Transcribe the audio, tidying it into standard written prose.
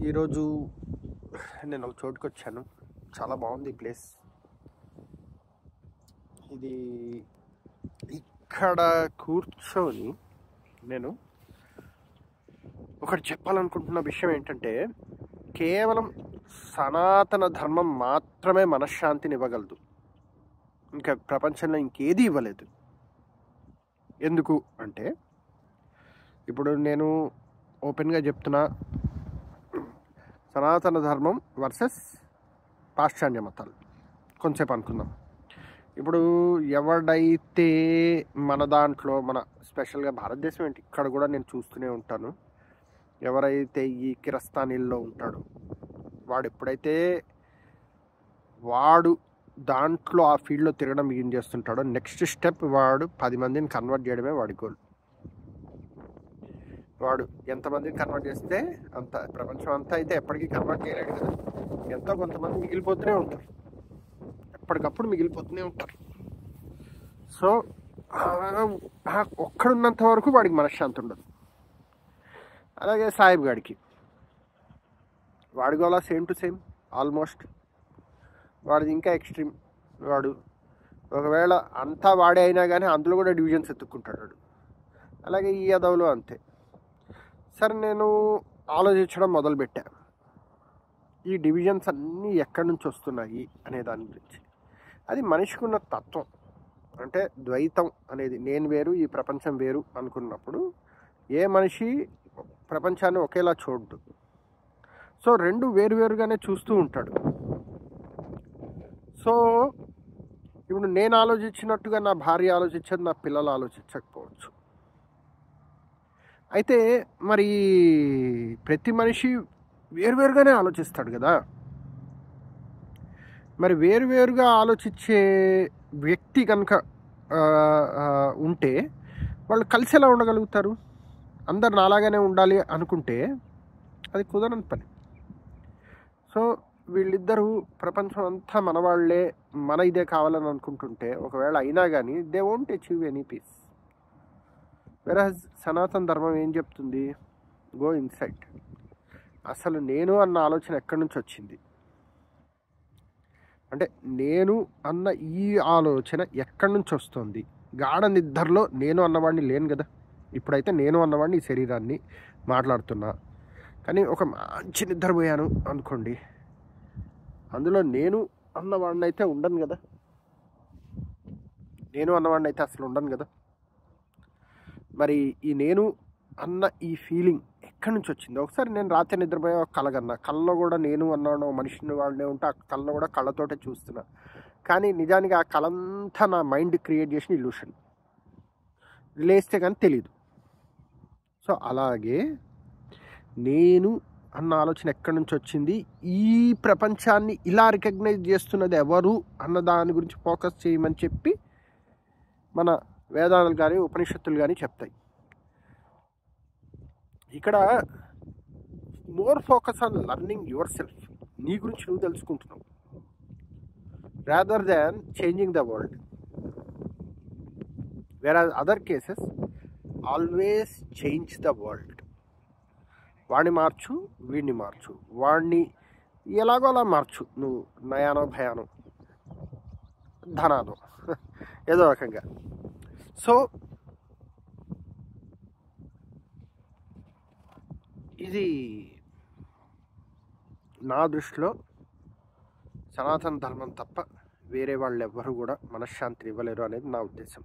ఈరోజు నేను ఒక చోటుకి వచ్చాను. చాలా బాగుంది ఈ ప్లేస్. ఇది ఇక్కడ కూర్చొని నేను ఒకటి చెప్పాలనుకుంటున్న విషయం ఏంటంటే, కేవలం సనాతన ధర్మం మాత్రమే మనశ్శాంతిని ఇవ్వగలదు. ఇంకా ప్రపంచంలో ఇంకేది ఇవ్వలేదు. ఎందుకు అంటే, ఇప్పుడు నేను ఓపెన్గా చెప్తున్నా, సనాతన ధర్మం వర్సెస్ పాశ్చాత్య మతాలు కొంచెంసేపు అనుకుందాం. ఇప్పుడు ఎవడైతే మన దాంట్లో, మన స్పెషల్గా భారతదేశం ఏంటి, ఇక్కడ కూడా నేను చూస్తూనే ఉంటాను, ఎవరైతే ఈ కిరస్థానీల్లో ఉంటాడో వాడు ఎప్పుడైతే వాడు దాంట్లో ఆ ఫీల్డ్లో తిరగడం బిగిన్ చేస్తుంటాడో, నెక్స్ట్ స్టెప్ వాడు 10 మందిని కన్వర్ట్ చేయడమే వాడి గోల్. వాడు ఎంతమందిని కన్వర్ట్ చేస్తే అంత, ప్రపంచం అంతా అయితే ఎప్పటికీ కన్వర్ట్ చేయలేడు కదా, ఎంతో కొంతమంది మిగిలిపోతూనే ఉంటారు, ఎప్పటికప్పుడు మిగిలిపోతూనే ఉంటారు. సో ఒక్కడున్నంత వరకు వాడికి మనశ్శాంతి ఉండదు. అలాగే సాహిబ్ గాడికి, వాడికి అలా సేమ్ టు సేమ్ ఆల్మోస్ట్. వాడిది ఇంకా ఎక్స్ట్రీమ్. వాడు ఒకవేళ అంతా వాడే అయినా కానీ అందులో కూడా డివిజన్స్ ఎత్తుక్కుంటాడు వాడు. అలాగే ఈ యాదవ్లో అంతే. సరే, నేను ఆలోచించడం మొదలుపెట్టా, ఈ డివిజన్స్ అన్నీ ఎక్కడి నుంచి వస్తున్నాయి అనే దాని గురించి. అది మనిషికి ఉన్న తత్వం. అంటే ద్వైతం అనేది, నేను వేరు ఈ ప్రపంచం వేరు అనుకున్నప్పుడు ఏ మనిషి ప్రపంచాన్ని ఒకేలా చూడడు. సో రెండు వేరువేరుగానే చూస్తూ ఉంటాడు. సో ఇప్పుడు నేను ఆలోచించినట్టుగా నా భార్య ఆలోచించదు, నా పిల్లలు ఆలోచించకపోవచ్చు. అయితే మరి ప్రతి మనిషి వేరువేరుగానే ఆలోచిస్తాడు కదా. మరి వేరువేరుగా ఆలోచించే వ్యక్తి కనుక ఉంటే వాళ్ళు కలిసి ఎలా ఉండగలుగుతారు? అందరు నాలాగానే ఉండాలి అనుకుంటే అది కుదరని పని. సో వీళ్ళిద్దరూ ప్రపంచం అంతా మన వాళ్ళే, మన ఇదే కావాలని అనుకుంటుంటే, ఒకవేళ అయినా కానీ they won't achieve any peace. వెరాజ్ సనాతన ధర్మం ఏం చెప్తుంది? Go inside. అసలు నేను అన్న ఆలోచన ఎక్కడి నుంచి వచ్చింది అంటే, నేను అన్న ఈ ఆలోచన ఎక్కడి నుంచి వస్తుంది? గాఢ నిద్రలో నేను అన్నవాడిని లేను కదా. ఇప్పుడైతే నేను అన్నవాడిని ఈ శరీరాన్ని మాట్లాడుతున్నా, కానీ ఒక మంచి నిద్రపోయాను అనుకోండి, అందులో నేను అన్నవాడిని అయితే ఉండను కదా. నేను అన్నవాడిని అయితే అసలు ఉండను కదా. మరి ఈ నేను అన్న ఈ ఫీలింగ్ ఎక్కడి నుంచి వచ్చింది? ఒకసారి నేను రాత్రి నిద్రపోయే ఒక కలగన్నా, కళ్ళలో కూడా నేను అన్నాను మనిషిని వాడినే ఉంటే, ఆ కళ్ళలో కూడా కళ్ళతోటే చూస్తున్నా, కానీ నిజానికి ఆ కళంతా నా మైండ్ క్రియేట్ చేసిన ఇల్యూషన్. లేస్తే కానీ తెలీదు. సో అలాగే నేను అన్న ఆలోచన ఎక్కడి నుంచి వచ్చింది, ఈ ప్రపంచాన్ని ఇలా రికగ్నైజ్ చేస్తున్నది ఎవరు అన్న దాని గురించి ఫోకస్ చేయమని చెప్పి మన వేదాలు కానీ ఉపనిషత్తులు కానీ చెప్తాయి. ఇక్కడ more focus on learning yourself. నీ గురించి నువ్వు తెలుసుకుంటున్నావు, rather than changing the world. Where other cases always change the world. వాడిని మార్చు, వీడిని మార్చు, వాడిని ఎలాగో అలా మార్చు, నువ్వు నయానో భయానో ధనానో ఏదో రకంగా. సో ఇది నా దృష్టిలో సనాతన ధర్మం తప్ప వేరే వాళ్ళు ఎవ్వరూ కూడా మనశ్శాంతిని ఇవ్వలేరు అనేది నా ఉద్దేశం.